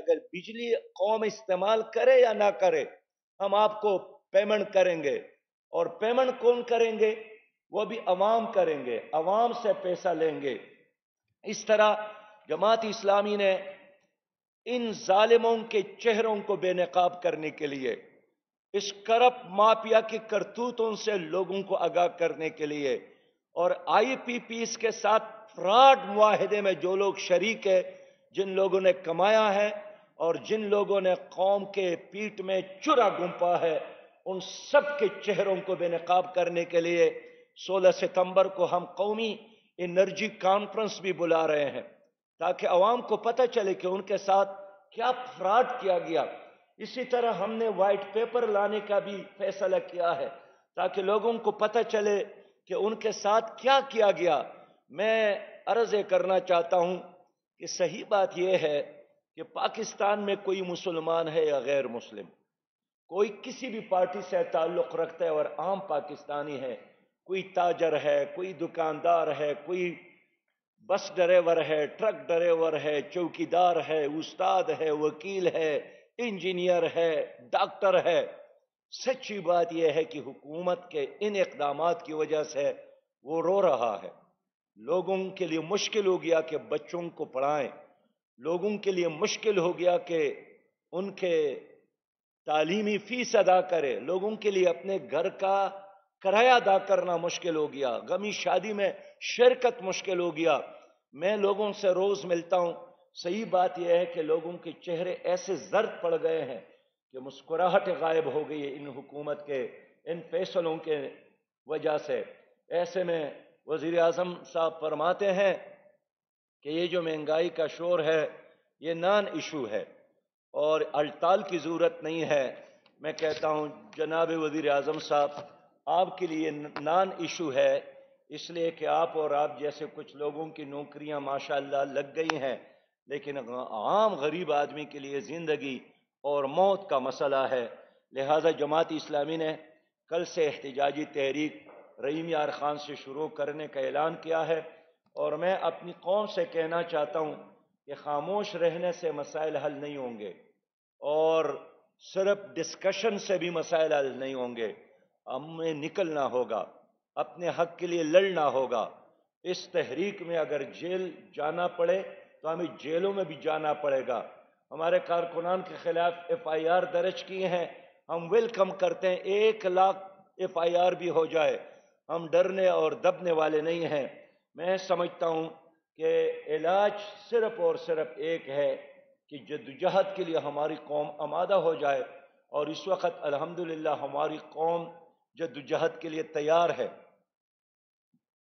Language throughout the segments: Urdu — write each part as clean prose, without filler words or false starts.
اگر بجلی قوم استعمال کرے یا نہ کرے ہم آپ کو پیمنٹ کریں گے، اور پیمنٹ کون کریں گے؟ وہ بھی عوام کریں گے، عوام سے پیسہ لیں گے۔ اس طرح جماعت اسلامی نے ان ظالموں کے چہروں کو بے نقاب کرنے کے لیے، اس کرپٹ مافیا کی کرتوتوں سے لوگوں کو آگاہ کرنے کے لیے، اور آئی پی پیس کے ساتھ فراڈ معاہدے میں جو لوگ شریک ہیں، جن لوگوں نے کمایا ہے اور جن لوگوں نے قوم کے پیٹ میں چرا گھونپا ہے، ان سب کے چہروں کو بے نقاب کرنے کے لیے 16 ستمبر کو ہم قومی انرجی کانفرنس بھی بلا رہے ہیں، تاکہ عوام کو پتہ چلے کہ ان کے ساتھ کیا فراڈ کیا گیا۔ اسی طرح ہم نے وائٹ پیپر لانے کا بھی فیصلہ کیا ہے، تاکہ لوگوں کو پتہ چلے کہ ان کے ساتھ کیا کیا گیا۔ میں عرض کرنا چاہتا ہوں کہ صحیح بات یہ ہے کہ پاکستان میں کوئی مسلمان ہے یا غیر مسلم، کوئی کسی بھی پارٹی سے تعلق رکھتا ہے اور عام پاکستانی ہے، کوئی تاجر ہے، کوئی دکاندار ہے، کوئی بس ڈرائیور ہے، ٹرک ڈرائیور ہے، چوکیدار ہے، استاد ہے، وکیل ہے، انجینئر ہے، ڈاکٹر ہے۔ سچی بات یہ ہے کہ حکومت کے ان اقدامات کی وجہ سے وہ رو رہا ہے۔ لوگوں کے لیے مشکل ہو گیا کہ بچوں کو پڑھائیں، لوگوں کے لیے مشکل ہو گیا کہ ان کے تعلیمی فیس ادا کرے، لوگوں کے لیے اپنے گھر کا کرایہ ادا کرنا مشکل ہو گیا، غمی شادی میں شرکت مشکل ہو گیا۔ میں لوگوں سے روز ملتا ہوں، صحیح بات یہ ہے کہ لوگوں کے چہرے ایسے زرد پڑ گئے ہیں کہ مسکراہٹ غائب ہو گئی ہے ان حکومت کے ان فیصلوں کے وجہ سے۔ ایسے میں وزیر اعظم صاحب فرماتے ہیں کہ یہ جو مہنگائی کا شور ہے یہ نان ایشو ہے اور ہڑتال کی ضرورت نہیں ہے۔ میں کہتا ہوں جناب وزیر اعظم صاحب، آپ کے لیے نان ایشو ہے، اس لیے کہ آپ اور آپ جیسے کچھ لوگوں کی نوکریاں ماشاءاللہ لگ گئی ہیں، لیکن عام غریب آدمی کے لیے زندگی اور موت کا مسئلہ ہے۔ لہذا جماعت اسلامی نے کل سے احتجاجی تحریک رحیم یار خان سے شروع کرنے کا اعلان کیا ہے، اور میں اپنی قوم سے کہنا چاہتا ہوں کہ خاموش رہنے سے مسائل حل نہیں ہوں گے، اور صرف ڈسکشن سے بھی مسائل حل نہیں ہوں گے۔ ہمیں نکلنا ہوگا، اپنے حق کے لیے لڑنا ہوگا۔ اس تحریک میں اگر جیل جانا پڑے تو ہمیں جیلوں میں بھی جانا پڑے گا۔ ہمارے کارکنان کے خلاف ایف آئی آر درج کیے ہیں، ہم ویلکم کرتے ہیں، 1,00,000 ایف آئی آر بھی ہو جائے، ہم ڈرنے اور دبنے والے نہیں ہیں۔ میں سمجھتا ہوں کہ علاج صرف اور صرف ایک ہے کہ جدوجہد کے لیے ہماری قوم آمادہ ہو جائے، اور اس وقت الحمدللہ ہماری قوم جدوجہد کے لیے تیار ہے۔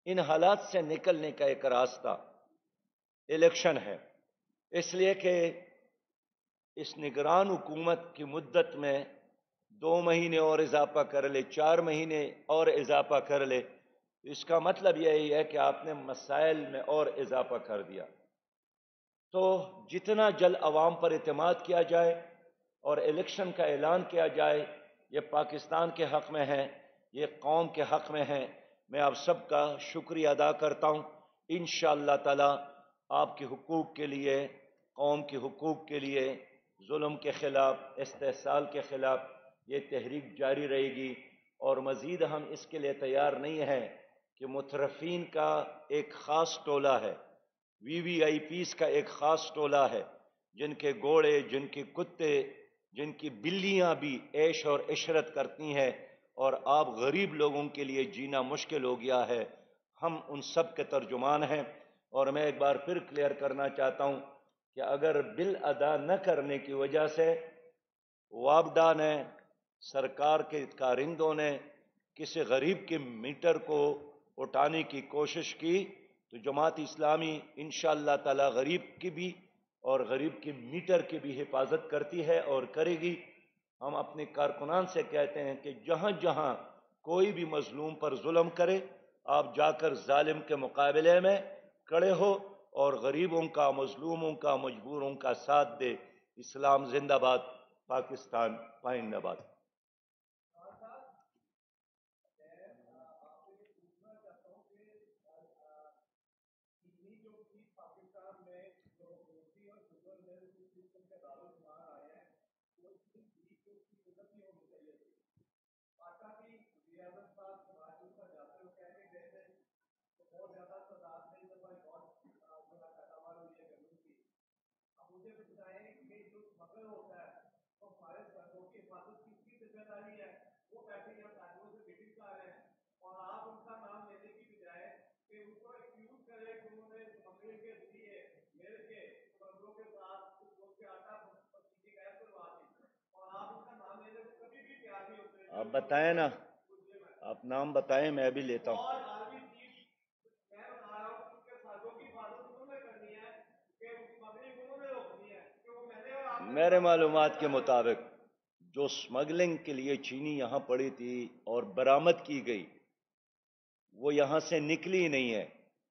ان حالات سے نکلنے کا ایک راستہ الیکشن ہے، اس لیے کہ اس نگران حکومت کی مدت میں 2 مہینے اور اضافہ کر لے، 4 مہینے اور اضافہ کر لے، اس کا مطلب یہی ہے کہ آپ نے مسائل میں اور اضافہ کر دیا۔ تو جتنا جلد عوام پر اعتماد کیا جائے اور الیکشن کا اعلان کیا جائے، یہ پاکستان کے حق میں ہے، یہ قوم کے حق میں ہے۔ میں آپ سب کا شکریہ ادا کرتا ہوں۔ انشاءاللہ تعالی آپ کے حقوق کے لیے، قوم کے حقوق کے لیے، ظلم کے خلاف، استحصال کے خلاف یہ تحریک جاری رہے گی، اور مزید ہم اس کے لیے تیار نہیں ہیں کہ مترفین کا ایک خاص ٹولہ ہے، وی وی آئی پیز کا ایک خاص ٹولہ ہے، جن کے گھوڑے، جن کے کتے، جن کی بلیاں بھی عیش اور عشرت کرتی ہیں، اور آپ غریب لوگوں کے لیے جینا مشکل ہو گیا ہے۔ ہم ان سب کے ترجمان ہیں، اور میں ایک بار پھر کلیئر کرنا چاہتا ہوں کہ اگر بل ادا نہ کرنے کی وجہ سے وابڈا نے، سرکار کے کارندوں نے کسی غریب کے میٹر کو اٹھانے کی کوشش کی، تو جماعت اسلامی انشاءاللہ تعالی غریب کی بھی اور غریب کے میٹر کی بھی حفاظت کرتی ہے اور کرے گی۔ ہم اپنے کارکنان سے کہتے ہیں کہ جہاں جہاں کوئی بھی مظلوم پر ظلم کرے، آپ جا کر ظالم کے مقابلے میں کھڑے ہو اور غریبوں کا، مظلوموں کا، مجبوروں کا ساتھ دے۔ اسلام زندہ باد، پاکستان پائندہ باد۔ آپ بتائیں نا، آپ نام بتائیں، میں بھی لیتا ہوں۔ میرے معلومات کے مطابق جو سمگلنگ کے لیے چینی یہاں پڑی تھی اور برآمد کی گئی، وہ یہاں سے نکلی نہیں ہے،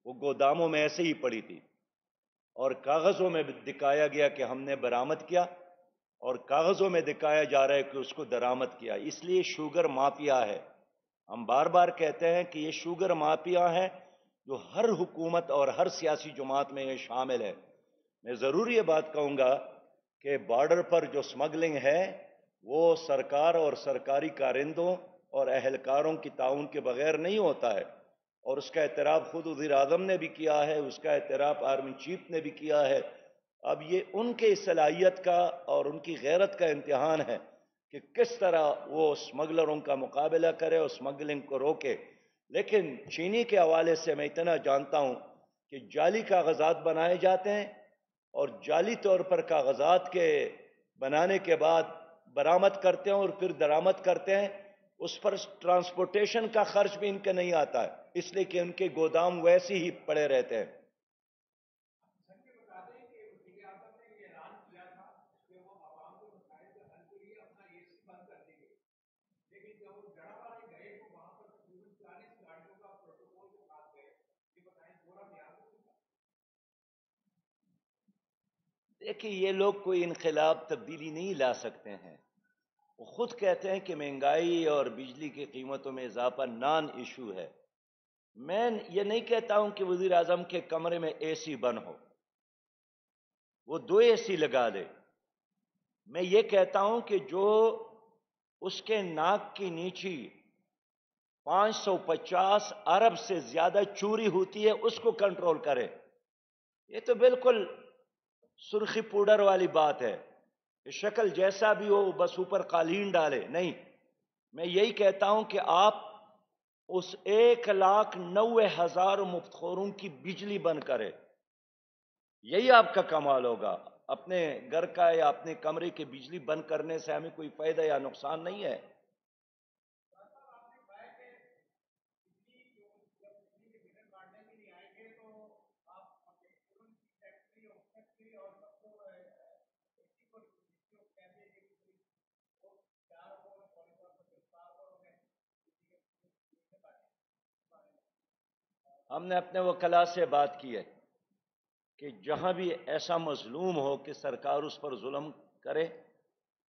وہ گوداموں میں ایسے ہی پڑی تھی، اور کاغذوں میں دکھایا گیا کہ ہم نے برآمد کیا، اور کاغذوں میں دکھایا جا رہا ہے کہ اس کو درآمد کیا۔ اس لیے شوگر مافیا ہے۔ ہم بار بار کہتے ہیں کہ یہ شوگر مافیا ہے جو ہر حکومت اور ہر سیاسی جماعت میں یہ شامل ہے۔ میں ضرور یہ بات کہوں گا کہ بارڈر پر جو سمگلنگ ہے وہ سرکار اور سرکاری کارندوں اور اہلکاروں کی تعاون کے بغیر نہیں ہوتا ہے، اور اس کا اعتراف خود وزیر اعظم نے بھی کیا ہے، اس کا اعتراف آرمی چیف نے بھی کیا ہے۔ اب یہ ان کے صلاحیت کا اور ان کی غیرت کا امتحان ہے کہ کس طرح وہ سمگلروں کا مقابلہ کرے اور سمگلنگ کو روکے۔ لیکن چینی کے حوالے سے میں اتنا جانتا ہوں کہ جعلی کاغذات بنائے جاتے ہیں، اور جعلی طور پر کاغذات کے بنانے کے بعد برآمد کرتے ہیں اور پھر درآمد کرتے ہیں۔ اس پر ٹرانسپورٹیشن کا خرچ بھی ان کا نہیں آتا ہے، اس لیے کہ ان کے گودام ویسے ہی پڑے رہتے ہیں۔ دیکھیے، یہ لوگ کوئی انقلاب تبدیلی نہیں لا سکتے ہیں۔ وہ خود کہتے ہیں کہ مہنگائی اور بجلی کی قیمتوں میں اضافہ نان ایشو ہے۔ میں یہ نہیں کہتا ہوں کہ وزیر اعظم کے کمرے میں اے سی بند ہو، وہ 2 اے سی لگا دے۔ میں یہ کہتا ہوں کہ جو اس کے ناک کی نیچی 550 ارب سے زیادہ چوری ہوتی ہے اس کو کنٹرول کرے۔ یہ تو بالکل سرخی پوڈر والی بات ہے کہ شکل جیسا بھی ہو بس اوپر قالین ڈالے، نہیں۔ میں یہی کہتا ہوں کہ آپ اس 1,90,000 مفت خوروں کی بجلی بند کرے، یہی آپ کا کمال ہوگا۔ اپنے گھر کا یا اپنے کمرے کی بجلی بند کرنے سے ہمیں کوئی فائدہ یا نقصان نہیں ہے۔ ہم نے اپنے وکلاء سے بات کی ہے کہ جہاں بھی ایسا مظلوم ہو کہ سرکار اس پر ظلم کرے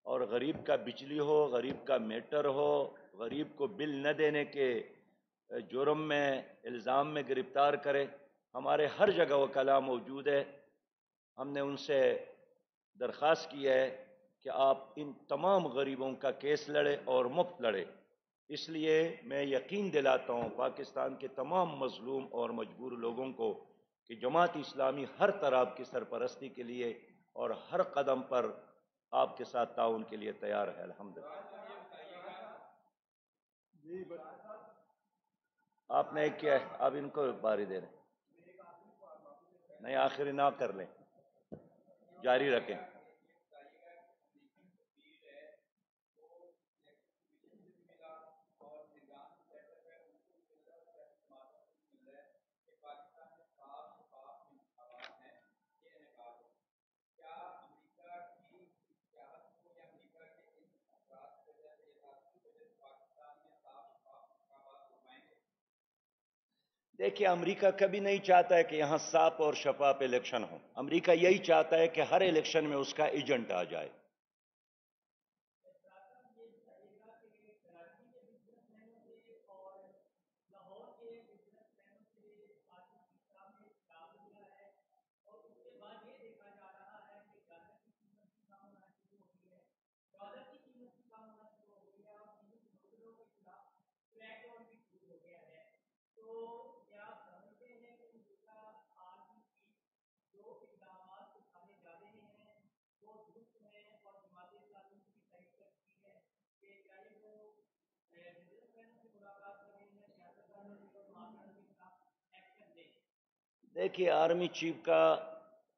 اور غریب کا بجلی ہو، غریب کا میٹر ہو، غریب کو بل نہ دینے کے جرم میں، الزام میں گرفتار کرے، ہمارے ہر جگہ وکلاء موجود ہے۔ ہم نے ان سے درخواست کی ہے کہ آپ ان تمام غریبوں کا کیس لڑے اور مفت لڑے۔ اس لیے میں یقین دلاتا ہوں پاکستان کے تمام مظلوم اور مجبور لوگوں کو کہ جماعت اسلامی ہر طرح کی سرپرستی کے لیے اور ہر قدم پر آپ کے ساتھ تعاون کے لیے تیار ہے۔ الحمدللہ۔ آپ نے کیا ہے، آپ ان کو باری دے رہے نہیں، آخری نہ کر لیں، جاری رکھیں۔ دیکھیے، امریکہ کبھی نہیں چاہتا ہے کہ یہاں صاف اور شفاف الیکشن ہو۔ امریکہ یہی چاہتا ہے کہ ہر الیکشن میں اس کا ایجنٹ آ جائے۔ دیکھیے آرمی چیف کا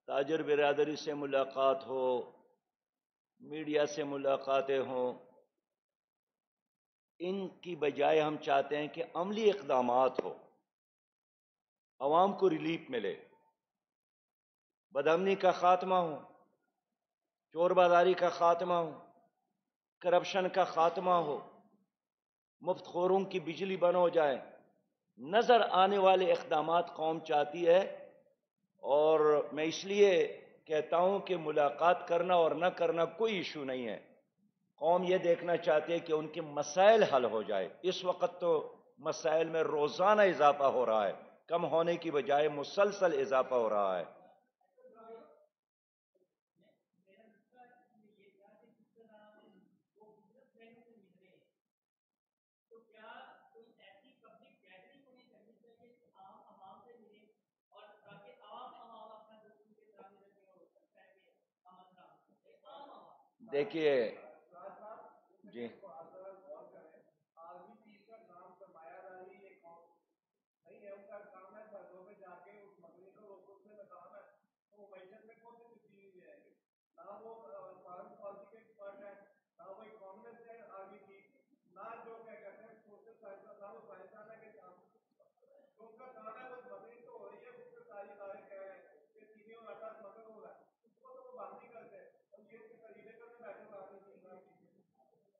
تاجر برادری سے ملاقات ہو، میڈیا سے ملاقاتیں ہوں، ان کی بجائے ہم چاہتے ہیں کہ عملی اقدامات ہو، عوام کو ریلیف ملے، بدامنی کا خاتمہ ہو، چور بازاری کا خاتمہ ہو، کرپشن کا خاتمہ ہو، مفت خوروں کی بجلی بند ہو جائے۔ نظر آنے والے اقدامات قوم چاہتی ہے، اور میں اس لیے کہتا ہوں کہ ملاقات کرنا اور نہ کرنا کوئی ایشو نہیں ہے۔ قوم یہ دیکھنا چاہتی ہے کہ ان کے مسائل حل ہو جائے۔ اس وقت تو مسائل میں روزانہ اضافہ ہو رہا ہے، کم ہونے کی بجائے مسلسل اضافہ ہو رہا ہے۔ دیکھیے جی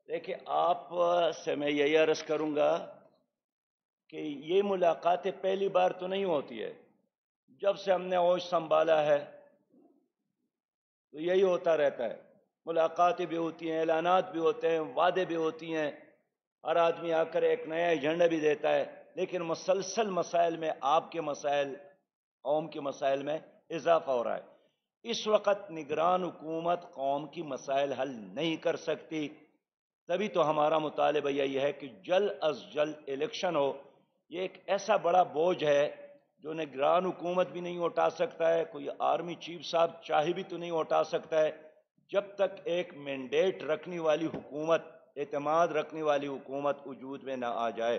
دیکھیے آپ سے میں یہی عرض کروں گا کہ یہ ملاقاتیں پہلی بار تو نہیں ہوتی ہے۔ جب سے ہم نے ہوش سنبھالا ہے تو یہی ہوتا رہتا ہے، ملاقاتیں بھی ہوتی ہیں، اعلانات بھی ہوتے ہیں، وعدے بھی ہوتی ہیں، ہر آدمی آ کر ایک نیا ایجنڈا بھی دیتا ہے، لیکن مسلسل مسائل میں آپ کے مسائل، قوم کے مسائل میں اضافہ ہو رہا ہے۔ اس وقت نگران حکومت قوم کی مسائل حل نہیں کر سکتی، تبھی تو ہمارا مطالبہ یہی ہے کہ جلد از جلد الیکشن ہو۔ یہ ایک ایسا بڑا بوجھ ہے جو نگران حکومت بھی نہیں اٹھا سکتا ہے، کوئی آرمی چیف صاحب چاہے بھی تو نہیں اٹھا سکتا ہے، جب تک ایک مینڈیٹ رکھنے والی حکومت، اعتماد رکھنے والی حکومت وجود میں نہ آ جائے۔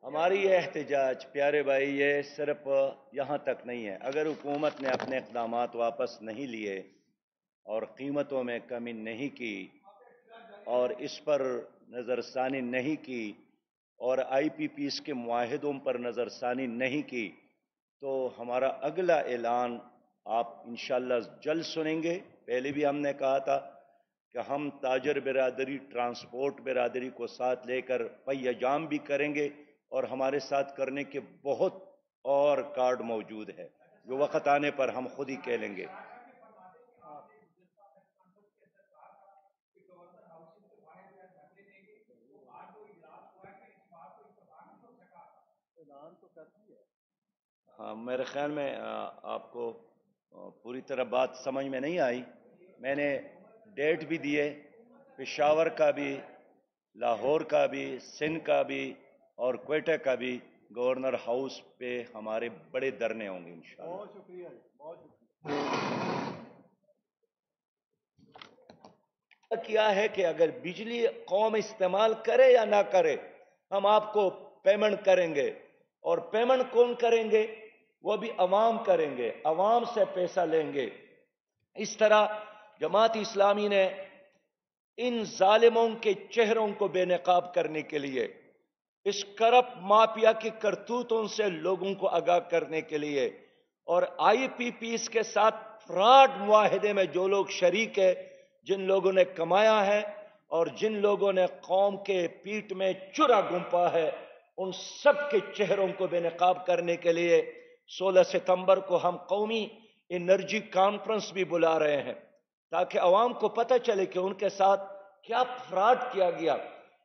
ہماری یہ احتجاج پیارے بھائی یہ صرف یہاں تک نہیں ہے۔ اگر حکومت نے اپنے اقدامات واپس نہیں لیے اور قیمتوں میں کمی نہیں کی اور اس پر نظر ثانی نہیں کی اور آئی پی پیز کے معاہدوں پر نظر ثانی نہیں کی تو ہمارا اگلا اعلان آپ انشاءاللہ جلد سنیں گے۔ پہلے بھی ہم نے کہا تھا کہ ہم تاجر برادری، ٹرانسپورٹ برادری کو ساتھ لے کر پہیہ جام بھی کریں گے، اور ہمارے ساتھ کرنے کے بہت اور کارڈ موجود ہے جو وقت آنے پر ہم خود ہی کہہ لیں گے۔ ہاں میرے خیال میں آپ کو پوری طرح بات سمجھ میں نہیں آئی۔ میں نے ڈیٹ بھی دیے، پشاور کا بھی، لاہور کا بھی، سندھ کا بھی اور کوئٹہ کا بھی۔ گورنر ہاؤس پہ ہمارے بڑے دھرنے ہوں گے انشاءاللہ۔ بہت شکریہ، بہت شکریہ۔ کیا ہے کہ اگر بجلی قوم استعمال کرے یا نہ کرے، ہم آپ کو پیمنٹ کریں گے، اور پیمنٹ کون کریں گے؟ وہ بھی عوام کریں گے، عوام سے پیسہ لیں گے۔ اس طرح جماعت اسلامی نے ان ظالموں کے چہروں کو بے نقاب کرنے کے لیے، اس کرپٹ مافیا کی کرتوتوں سے لوگوں کو آگاہ کرنے کے لیے، اور آئی پی پیز کے ساتھ فراڈ معاہدے میں جو لوگ شریک ہیں، جن لوگوں نے کمایا ہے اور جن لوگوں نے قوم کے پیٹ میں چرا گھونپا ہے، ان سب کے چہروں کو بے نقاب کرنے کے لیے 16 ستمبر کو ہم قومی انرجی کانفرنس بھی بلا رہے ہیں، تاکہ عوام کو پتہ چلے کہ ان کے ساتھ کیا فراڈ کیا گیا۔